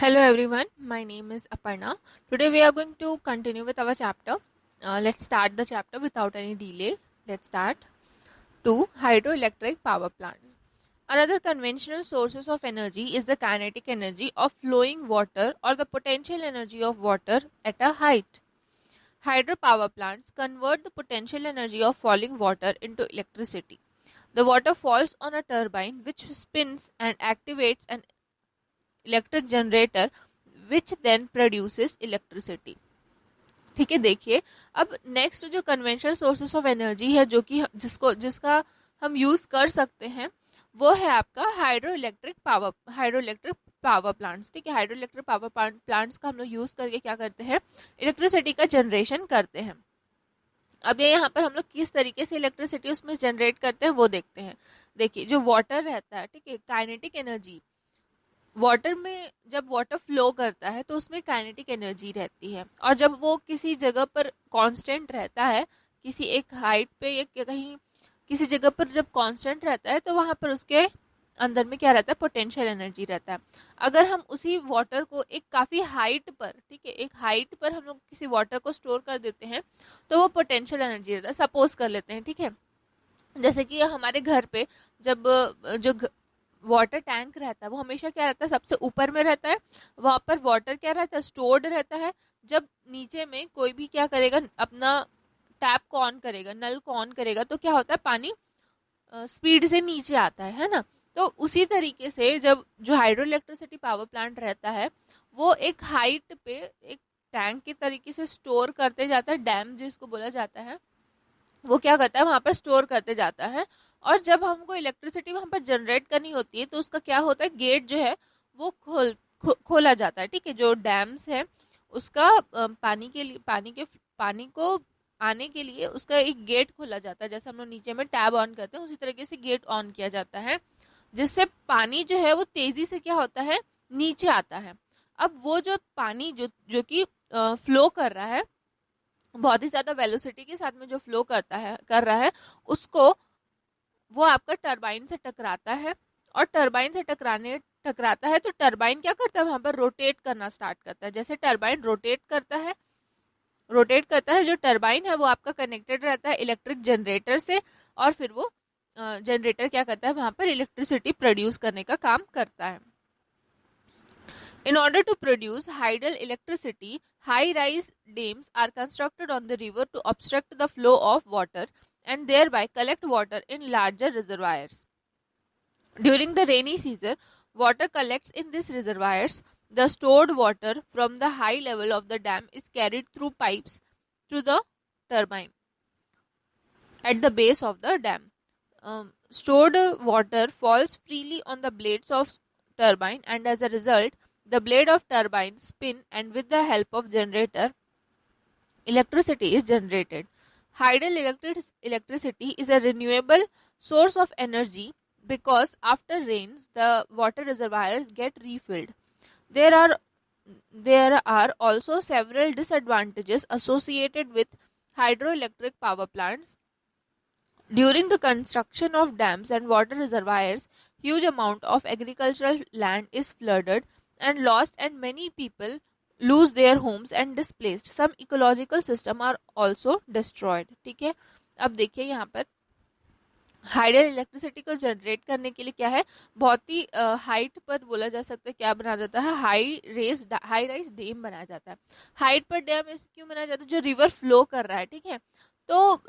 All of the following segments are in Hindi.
Hello everyone, my name is Aparna. Today we are going to continue with our chapter. Let's start the chapter without any delay. Let's start. 2. Hydroelectric power plants. Another conventional sources of energy is the kinetic energy of flowing water or the potential energy of water at a height. Hydropower plants convert the potential energy of falling water into electricity. The water falls on a turbine which spins and activates an electric generator which then produces electricity. ठीक है, देखिए अब नेक्स्ट जो कन्वेंशनल सोर्सेस ऑफ एनर्जी है जो कि जिसका हम यूज कर सकते हैं वो है आपका हाइड्रो इलेक्ट्रिक पावर प्लांट्स। ठीक है, हाइड्रो इलेक्ट्रिक पावर प्लांट्स का हम लोग यूज करके क्या करते हैं, इलेक्ट्रिसिटी का जनरेशन करते हैं। अब ये यहाँ पर हम लोग किस तरीके से इलेक्ट्रिसिटी उसमें जनरेट करते हैं वो देखते हैं। देखिए जो वाटर रहता है, ठीक है, काइनेटिक एनर्जी, वाटर में जब वाटर फ्लो करता है तो उसमें काइनेटिक एनर्जी रहती है, और जब वो किसी जगह पर कांस्टेंट रहता है, किसी एक हाइट पे या कहीं किसी जगह पर जब कांस्टेंट रहता है तो वहां पर उसके अंदर में क्या रहता है, पोटेंशियल एनर्जी रहता है। अगर हम उसी वाटर को एक काफ़ी हाइट पर, ठीक है, एक हाइट पर हम लोग किसी वाटर को स्टोर कर देते हैं तो वो पोटेंशियल एनर्जी रहता है। सपोज कर लेते हैं, ठीक है, जैसे कि हमारे घर पे जब जो वाटर टैंक रहता है वो हमेशा क्या रहता है, सबसे ऊपर में रहता है। वहां पर वाटर क्या रहता है, स्टोर्ड रहता है। जब नीचे में कोई भी क्या करेगा, अपना टैप को ऑन करेगा, नल को ऑन करेगा, तो क्या होता है, पानी स्पीड से नीचे आता है ना। तो उसी तरीके से जब जो हाइड्रो इलेक्ट्रिसिटी पावर प्लांट रहता है वो एक हाइट पे एक टैंक के तरीके से स्टोर करते जाता है, डैम जिसको बोला जाता है, वो क्या करता है वहां पर स्टोर करते जाता है। और जब हमको इलेक्ट्रिसिटी वहां पर जनरेट करनी होती है तो उसका क्या होता है, गेट जो है वो खोला जाता है। ठीक है, जो डैम्स है उसका पानी के लिए पानी को आने के लिए उसका एक गेट खोला जाता है। जैसे हम लोग नीचे में टैब ऑन करते हैं उसी तरीके से गेट ऑन किया जाता है, जिससे पानी जो है वो तेजी से क्या होता है, नीचे आता है। अब वो जो पानी जो जो कि फ्लो कर रहा है बहुत ही ज्यादा वेलोसिटी के साथ में जो फ्लो कर रहा है उसको वो आपका टरबाइन से टकराता है। और टरबाइन से टकराता है तो टरबाइन क्या करता है, वहां पर रोटेट करना स्टार्ट करता है। जैसे टरबाइन रोटेट करता है, जो टरबाइन है वो आपका कनेक्टेड रहता है इलेक्ट्रिक जनरेटर से, और फिर वो जनरेटर क्या करता है, वहां पर इलेक्ट्रिसिटी प्रोड्यूस करने का काम करता है। In order to produce hydel electricity, high-rise dams are constructed on the river to obstruct the flow of water and thereby collect water in larger reservoirs. During the rainy season, water collects in these reservoirs. The stored water from the high level of the dam is carried through pipes to the turbine at the base of the dam. Stored water falls freely on the blades of turbine, and as a result the blade of turbine spin, and with the help of generator electricity is generated. Electricity is a renewable source of energy because after rains the water reservoirs get refilled. There are there are also several disadvantages associated with hydroelectric power plants. During the construction of dams and water reservoirs, huge amount of agricultural land is flooded and lost, and many people lose their homes and displaced. Some ecological system are also destroyed. ठीक है, अब देखिए यहाँ पर हाइडल इलेक्ट्रिसिटी को जनरेट करने के लिए क्या है, बहुत ही हाइट पर बोला जा सकता है क्या बनाया जाता है, हाई राइज डैम बनाया जाता है। हाइट पर डैम क्यों बनाया जाता है, जो रिवर फ्लो कर रहा है, ठीक है, तो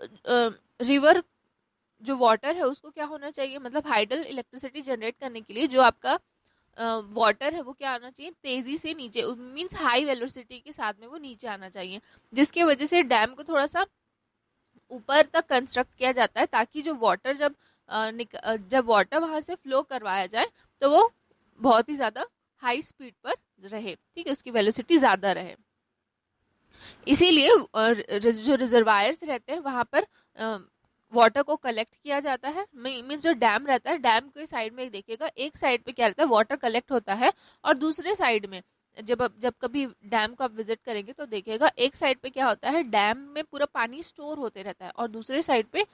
रिवर जो वाटर है उसको क्या होना चाहिए, मतलब हाइडल इलेक्ट्रिसिटी जनरेट करने के लिए जो आपका वाटर है वो क्या आना चाहिए, तेजी से नीचे, मींस हाई वेलोसिटी के साथ में वो नीचे आना चाहिए, जिसकी वजह से डैम को थोड़ा सा ऊपर तक कंस्ट्रक्ट किया जाता है ताकि जो वाटर जब वाटर वहां से फ्लो करवाया जाए तो वो बहुत ही ज्यादा हाई स्पीड पर रहे, ठीक है, उसकी वेलोसिटी ज्यादा रहे। इसीलिए जो रिजर्वायर्स रहते हैं वहां पर वाटर को कलेक्ट किया जाता है। मीन्स जो डैम रहता है, डैम के साइड में देखिएगा, एक साइड पे क्या रहता है, वाटर कलेक्ट होता है, और दूसरे साइड में जब कभी डैम को आप विजिट करेंगे तो देखिएगा एक साइड पे क्या होता है, डैम में पूरा पानी स्टोर होते रहता है, और दूसरे साइड पे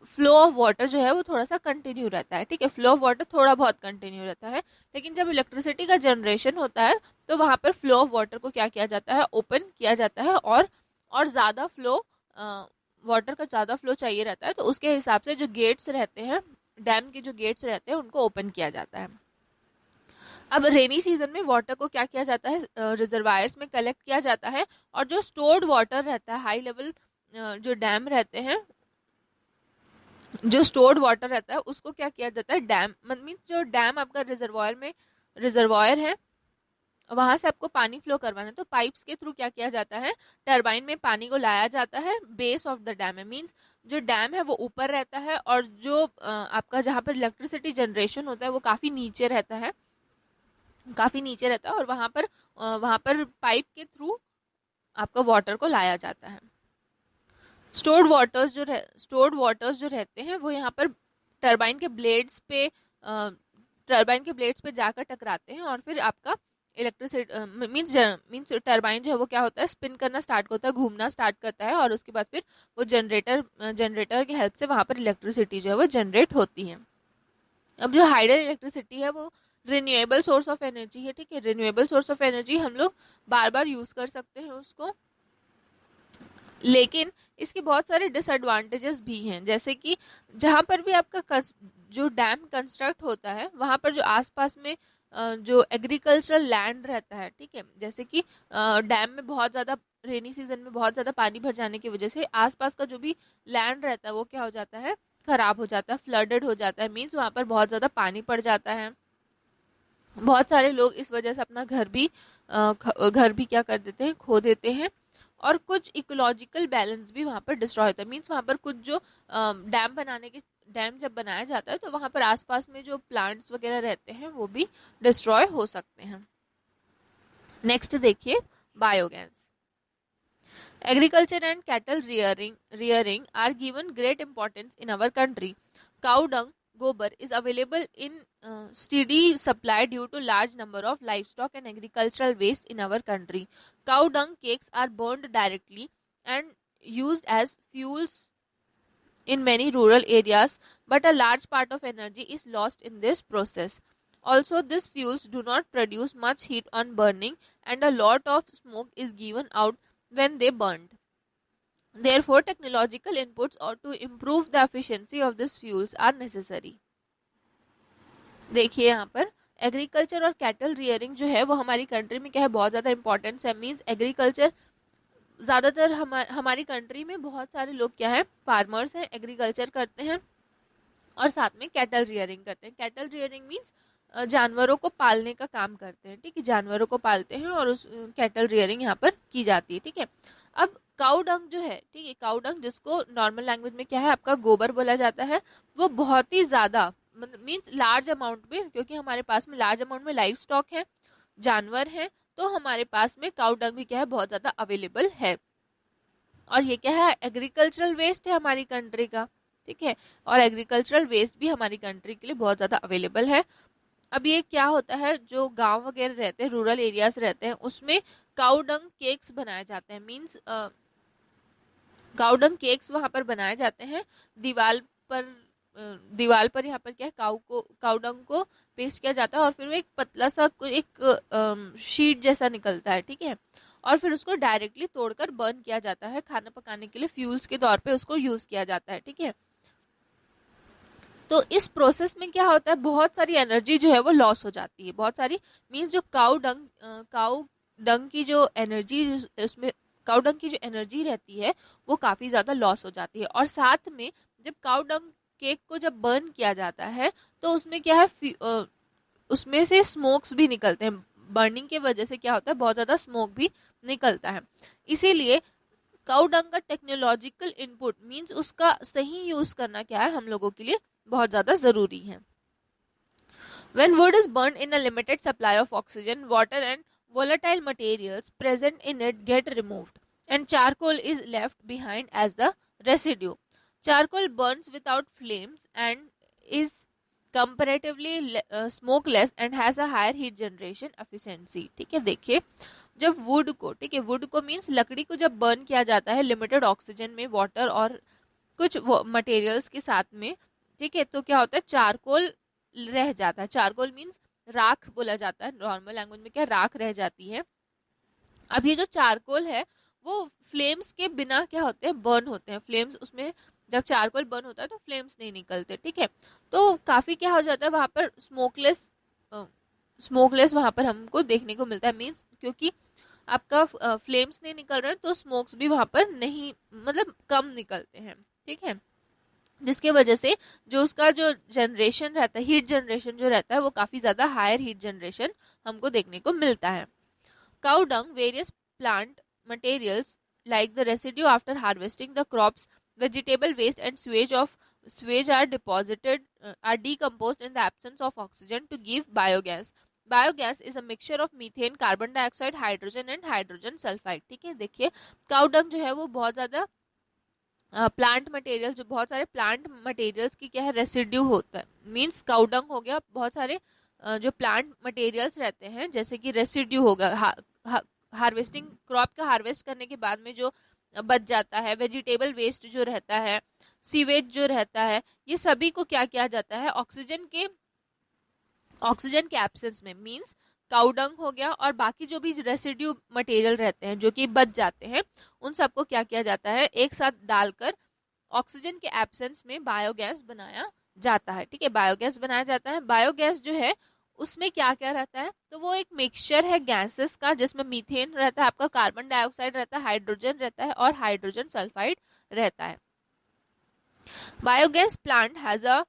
फ्लो ऑफ वाटर जो है वो थोड़ा सा कंटिन्यू रहता है, ठीक है, फ्लो ऑफ वाटर थोड़ा बहुत कंटिन्यू रहता है। लेकिन जब इलेक्ट्रिसिटी का जनरेशन होता है तो वहाँ पर फ्लो ऑफ वाटर को क्या किया जाता है, ओपन किया जाता है, और ज़्यादा फ्लो, वाटर का ज़्यादा फ्लो चाहिए रहता है, तो उसके हिसाब से जो गेट्स रहते हैं, डैम के जो गेट्स रहते हैं, उनको ओपन किया जाता है। अब रेनी सीजन में वाटर को क्या किया जाता है, रिजर्वायर्स में कलेक्ट किया जाता है, और जो स्टोर्ड वाटर रहता है, हाई लेवल जो डैम रहते हैं, जो स्टोर्ड वाटर रहता है, उसको क्या किया जाता है, डैम मीन्स जो डैम आपका रिजर्वायर में, रिजर्वायर है, वहां से आपको पानी फ्लो करवाना है, तो पाइप्स के थ्रू क्या किया जाता है, टरबाइन में पानी को लाया जाता है, बेस ऑफ द डैम है, मीन्स जो डैम है वो ऊपर रहता है, और जो आपका जहाँ पर इलेक्ट्रिसिटी जनरेशन होता है वो काफी नीचे रहता है, काफी नीचे रहता है, और वहां पर पाइप के थ्रू आपका वाटर को लाया जाता है। स्टोर्ड वाटर्स जो रहते हैं वो यहाँ पर टरबाइन के ब्लेड्स पे जाकर टकराते हैं, और फिर आपका इलेक्ट्रिसिटी मीन्स टरबाइन जो है वो क्या होता है, स्पिन करना स्टार्ट होता है, घूमना स्टार्ट करता है, और उसके बाद फिर वो जनरेटर की हेल्प से वहां पर इलेक्ट्रिसिटी जो है वो जनरेट होती है। अब जो हाइडल इलेक्ट्रिसिटी है वो रिन्यूएबल सोर्स ऑफ एनर्जी है, ठीक है, रिन्यूएबल सोर्स ऑफ एनर्जी हम लोग बार बार यूज कर सकते हैं उसको, लेकिन इसके बहुत सारे डिसएडवांटेजेस भी हैं, जैसे कि जहाँ पर भी आपका जो डैम कंस्ट्रक्ट होता है वहाँ पर जो आसपास में जो एग्रीकल्चरल लैंड रहता है, ठीक है, जैसे कि डैम में बहुत ज़्यादा रेनी सीजन में बहुत ज़्यादा पानी भर जाने की वजह से आसपास का जो भी लैंड रहता है वो क्या हो जाता है, खराब हो जाता है, फ्लडेड हो जाता है, मीन्स वहाँ पर बहुत ज़्यादा पानी पड़ जाता है। बहुत सारे लोग इस वजह से अपना घर भी क्या कर देते हैं, खो देते हैं, और कुछ इकोलॉजिकल बैलेंस भी वहाँ पर डिस्ट्रॉय होता है, मीन्स वहाँ पर कुछ जो डैम जब बनाया जाता है तो वहाँ पर आसपास में जो प्लांट्स वगैरह रहते हैं वो भी डिस्ट्रॉय हो सकते हैं। नेक्स्ट देखिए, biogas. Agriculture and cattle rearing are given great importance in our country. Cow dung, gobar, is available in steady supply due to large number of livestock and agricultural waste in our country. Cow dung cakes are burned directly and used as fuels in many rural areas, but a large part of energy is lost in this process. Also, these fuels do not produce much heat on burning, and a lot of smoke is given out when they burned. Therefore, technological inputs or to improve the efficiency of these fuels are necessary. देखिए यहाँ पर एग्रीकल्चर और कैटल रियरिंग जो है वो हमारी कंट्री में क्या है, बहुत ज़्यादा इंपॉर्टेंस है, मीन्स एग्रीकल्चर ज़्यादातर हमारी कंट्री में बहुत सारे लोग क्या है, फार्मर्स हैं, एग्रीकल्चर करते हैं, और साथ में कैटल रियरिंग करते हैं। कैटल रियरिंग मीन्स जानवरों को पालने का काम करते हैं, ठीक है, जानवरों को पालते हैं, और उस कैटल रियरिंग यहाँ पर की जाती है, ठीक है। अब काऊ डंग जो है, ठीक है, काऊ डंग जिसको नॉर्मल लैंग्वेज में क्या है आपका गोबर बोला जाता है, वो बहुत ही ज़्यादा मीन्स लार्ज अमाउंट में, क्योंकि हमारे पास में लार्ज अमाउंट में लाइव स्टॉक है, जानवर हैं, तो हमारे पास में काऊ डंग भी क्या है, बहुत ज़्यादा अवेलेबल है, और ये क्या है, एग्रीकल्चरल वेस्ट है हमारी कंट्री का, ठीक है, और एग्रीकल्चरल वेस्ट भी हमारी कंट्री के लिए बहुत ज़्यादा अवेलेबल है। अब ये क्या होता है, जो गांव वगैरह रहते हैं, रूरल एरियाज रहते हैं, उसमें काऊ डंग केक्स बनाए जाते हैं, मीन्स काऊ डंग केक्स वहां पर बनाए जाते हैं, दीवार पर दीवार पर यहाँ पर क्या है, काऊ डंग को पेस्ट किया जाता है, और फिर वो एक पतला सा एक शीट जैसा निकलता है, ठीक है, और फिर उसको डायरेक्टली तोड़कर बर्न किया जाता है, खाना पकाने के लिए फ्यूल्स के तौर पे उसको यूज किया जाता है, ठीक है। तो इस प्रोसेस में क्या होता है, बहुत सारी एनर्जी जो है वो लॉस हो जाती है, बहुत सारी मीन्स जो काऊ डंग की जो एनर्जी, उसमें काऊ डंग की जो एनर्जी रहती है वो काफ़ी ज़्यादा लॉस हो जाती है, और साथ में जब काऊ डंग केक को जब बर्न किया जाता है तो उसमें क्या है, उसमें से स्मोक्स भी निकलते हैं, बर्निंग की वजह से क्या होता है, बहुत ज़्यादा स्मोक भी निकलता है। इसीलिए काऊ डंग का टेक्नोलॉजिकल इनपुट मीन्स उसका सही यूज करना क्या है, हम लोगों के लिए बहुत ज़्यादा ज़रूरी है। When wood is burned in a limited supply of oxygen, water and volatile materials present in it get removed, and charcoal is left behind as the residue. Charcoal burns without flames and is comparatively smokeless and has a higher heat generation efficiency. ठीक है, देखिए जब वुड को, ठीक है, वुड को मीन्स लकड़ी को जब बर्न किया जाता है लिमिटेड ऑक्सीजन में, वाटर और कुछ मटेरियल्स के साथ में, ठीक है, तो क्या होता है, चारकोल रह जाता है। चारकोल मीन्स राख बोला जाता है, नॉर्मल लैंग्वेज में क्या राख रह जाती है। अब ये जो चारकोल है वो फ्लेम्स के बिना क्या होते हैं, बर्न होते हैं। फ्लेम्स उसमें जब चारकोल बर्न होता है तो फ्लेम्स नहीं निकलते, ठीक है। तो काफी क्या हो जाता है वहां पर, स्मोकलेस वहां पर हमको देखने को मिलता है। मीन्स क्योंकि आपका फ्लेम्स नहीं निकल रहे तो स्मोक्स भी वहां पर नहीं, मतलब कम निकलते हैं, ठीक है। जिसके वजह से जो उसका जो जनरेशन रहता है, हीट जनरेशन जो रहता है, वो काफी ज्यादा हायर हीट जनरेशन हमको देखने को मिलता है। Cow dung, various plant materials like the residue after harvesting the crops, vegetable waste and sewage are decomposed in the absence of oxygen to give biogas. Biogas is a mixture of methane, carbon dioxide, hydrogen and hydrogen sulfide. ठीक है, देखिए काउ डंग जो है वो बहुत ज्यादा प्लांट मटेरियल, जो बहुत सारे प्लांट मटेरियल्स की क्या है, रेसिड्यू होता है। मीन्स काउ डंग हो गया, बहुत सारे जो प्लांट मटेरियल्स रहते हैं, जैसे कि रेसिड्यू होगा, हार्वेस्टिंग, क्रॉप का हार्वेस्ट करने के बाद में जो बच जाता है, वेजिटेबल वेस्ट जो रहता है, सीवेज जो रहता है, ये सभी को क्या किया जाता है, ऑक्सीजन के एब्सेंस में, मीन्स काउडंग हो गया और बाकी जो भी रेसिड्यू मटेरियल रहते हैं जो कि बच जाते हैं, उन सबको क्या किया जाता है, एक साथ डालकर ऑक्सीजन के एब्सेंस में बायोगैस बनाया जाता है, ठीक है। बायोगैस बनाया जाता है। बायोगैस जो है उसमें क्या क्या रहता है, तो वो एक मिक्सचर है गैसेस का, जिसमें मीथेन रहता है, आपका कार्बन डाइऑक्साइड रहता है, हाइड्रोजन रहता है और हाइड्रोजन सल्फाइड रहता है। Biogas plant has a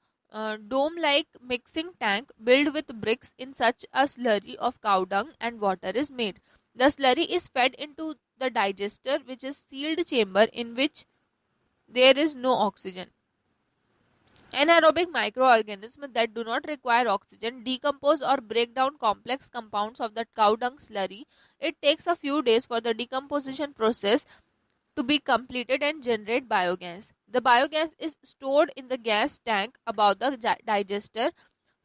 dome-like mixing tank built with bricks. In such a slurry of cow dung and water is made. The slurry is fed into the digester, which is sealed chamber in which there is no oxygen. Anaerobic microorganisms that do not require oxygen decompose or break down complex compounds of the cow dung slurry. It takes a few days for the decomposition process to be completed and generate biogas. The biogas is stored in the gas tank above the digester,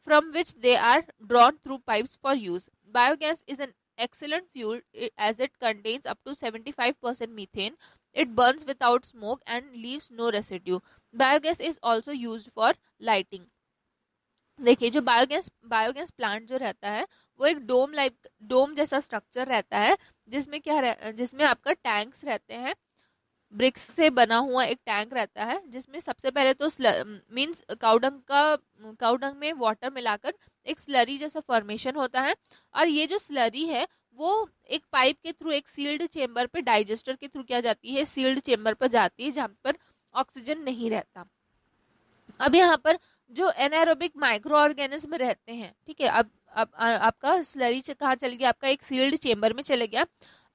from which they are drawn through pipes for use. Biogas is an excellent fuel as it contains up to 75% methane. It burns without smoke and leaves no residue. Biogas is also used for lighting. देखिए जो बायोगैस प्लांट जो रहता है वो एक डोम जैसा स्ट्रक्चर रहता है, जिसमें आपका टैंक्स रहते हैं, ब्रिक्स से बना हुआ एक टैंक रहता है, जिसमें सबसे पहले तो मींस काउडंग में वाटर मिलाकर एक स्लरी जैसा फॉर्मेशन होता है, और ये जो स्लरी है वो एक पाइप के थ्रू एक सील्ड चेम्बर पे, डाइजेस्टर के थ्रू क्या जाती है, सील्ड चेम्बर पर जाती है, जहाँ पर ऑक्सीजन नहीं रहता। अब यहाँ पर जो एनारोबिक माइक्रो ऑर्गेनिज्म रहते हैं, ठीक है, अब आपका स्लरी कहाँ चल गया, आपका एक सील्ड चेम्बर में चले गया।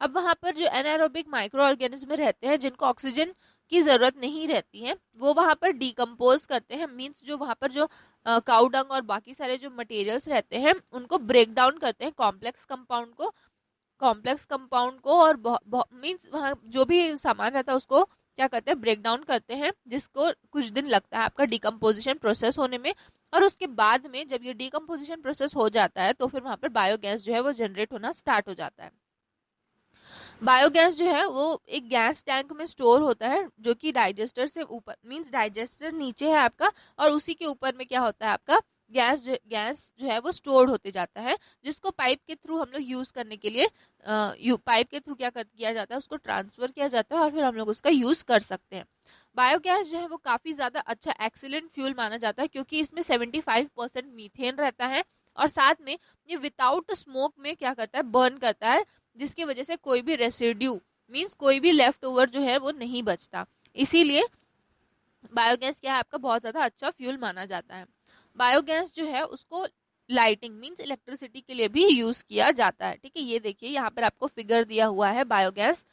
अब वहां पर जो एनारोबिक माइक्रो ऑर्गेनिज्म रहते हैं जिनको ऑक्सीजन की जरूरत नहीं रहती है, वो वहां पर डिकम्पोज करते हैं। मींस जो वहां पर जो काउ डंग और बाकी सारे जो मटेरियल्स रहते हैं उनको ब्रेक डाउन करते हैं, कॉम्प्लेक्स कंपाउंड को और मींस वहाँ जो भी सामान रहता है उसको क्या करते हैं, ब्रेक डाउन करते हैं, जिसको कुछ दिन लगता है आपका डिकम्पोजिशन प्रोसेस होने में। और उसके बाद में जब ये डिकम्पोजिशन प्रोसेस हो जाता है तो फिर वहां पर बायोगैस जो है वो जनरेट होना स्टार्ट हो जाता है। बायोगैस जो है वो एक गैस टैंक में स्टोर होता है, जो कि डाइजेस्टर से ऊपर, मींस डाइजेस्टर नीचे है आपका, और उसी के ऊपर में क्या होता है आपका गैस जो है वो स्टोर होते जाता है, जिसको पाइप के थ्रू हम लोग यूज करने के लिए पाइप के थ्रू किया जाता है, उसको ट्रांसफर किया जाता है और फिर हम लोग उसका यूज कर सकते हैं। बायोगैस जो है वो काफी ज्यादा अच्छा एक्सीलेंट फ्यूल माना जाता है, क्योंकि इसमें 75% मीथेन रहता है और साथ में ये विदाउट स्मोक में क्या करता है, बर्न करता है, जिसकी वजह से कोई भी रेसिड्यू मींस कोई भी लेफ्ट ओवर जो है वो नहीं बचता। इसीलिए बायोगैस क्या है आपका बहुत ज्यादा अच्छा फ्यूल माना जाता है। बायोगैस जो है उसको लाइटिंग मींस इलेक्ट्रिसिटी के लिए भी यूज किया जाता है, ठीक है। ये देखिए यहाँ पर आपको फिगर दिया हुआ है बायोगैस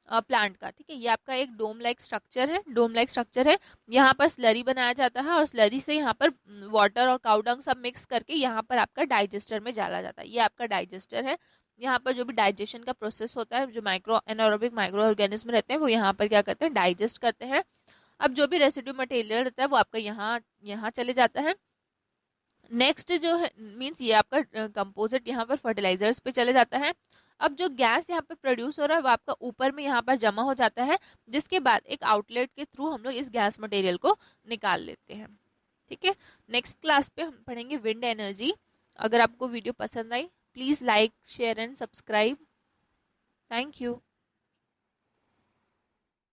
प्लांट का, ठीक है। ये आपका एक डोम लाइक स्ट्रक्चर है, यहाँ पर स्लरी बनाया जाता है और स्लरी से यहाँ पर वाटर और काउडंग सब मिक्स करके यहाँ पर आपका डाइजेस्टर में डाला जाता है। ये आपका डाइजेस्टर है, यहाँ पर जो भी डाइजेशन का प्रोसेस होता है, जो एनारोबिक माइक्रो ऑर्गेनिज्म रहते हैं वो यहाँ पर क्या करते हैं, डाइजेस्ट करते हैं। अब जो भी रेसिड्यू मटेरियल रहता है वो आपका यहाँ चले जाता है। नेक्स्ट जो है मींस ये आपका कंपोजिट यहाँ पर फर्टिलाइजर्स पे चले जाता है। अब जो गैस यहाँ पर प्रोड्यूस हो रहा है वो आपका ऊपर में यहाँ पर जमा हो जाता है, जिसके बाद एक आउटलेट के थ्रू हम लोग इस गैस मटेरियल को निकाल लेते हैं। ठीक है, नेक्स्ट क्लास पे हम पढ़ेंगे विंड एनर्जी। अगर आपको वीडियो पसंद आई, please like share and subscribe. Thank you.